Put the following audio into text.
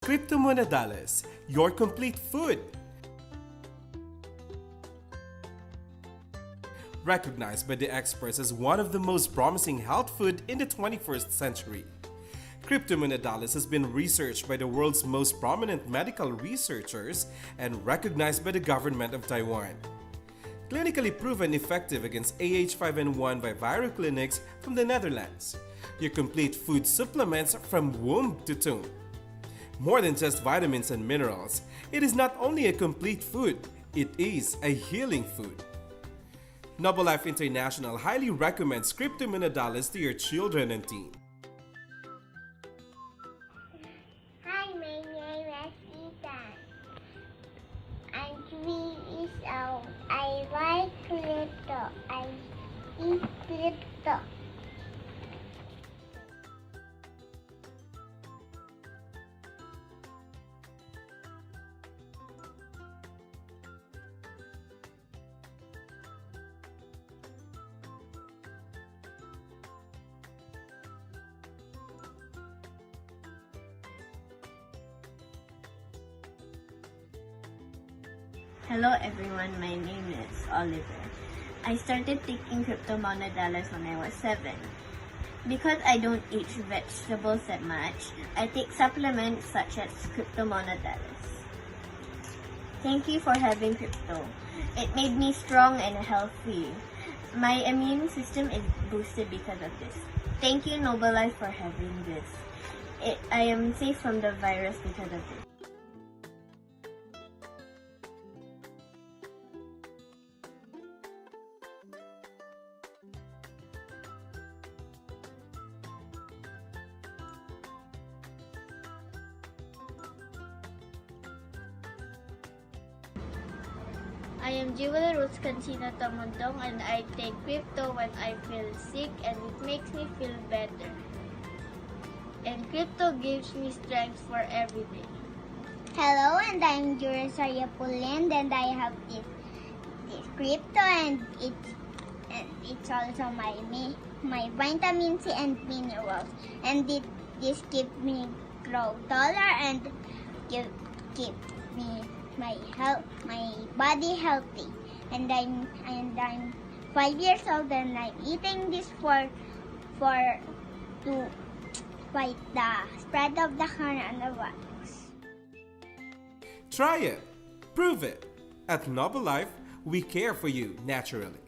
Cryptomonadales, your complete food. Recognized by the experts as one of the most promising health food in the 21st century. Cryptomonadales has been researched by the world's most prominent medical researchers and recognized by the government of Taiwan. Clinically proven effective against AH5N1 by viral clinics from the Netherlands. Your complete food supplements from womb to tomb. More than just vitamins and minerals, it is not only a complete food, it is a healing food. Noble Life International highly recommends Cryptomonadales to your children and teens. Hi, my name is Ethan. I'm 3 years old. I like crypto. I eat crypto. Hello everyone, my name is Oliver. I started taking Cryptomonadales when I was 7. Because I don't eat vegetables that much, I take supplements such as Cryptomonadales. Thank you for having Crypto. It made me strong and healthy. My immune system is boosted because of this. Thank you Noble Life for having this. I am safe from the virus because of this. I am Jewel Roots Cancino Tamundong and I take Crypto when I feel sick and it makes me feel better. And Crypto gives me strength for every day. Hello, and I'm Jurasaria Pulind, and I have this crypto, and it's also my vitamin C and minerals, and this keep me grow taller and keep me my body healthy. And I'm 5 years old, and I'm eating this to fight the spread of the coronavirus. Try it. Prove it. At Noble Life, we care for you naturally.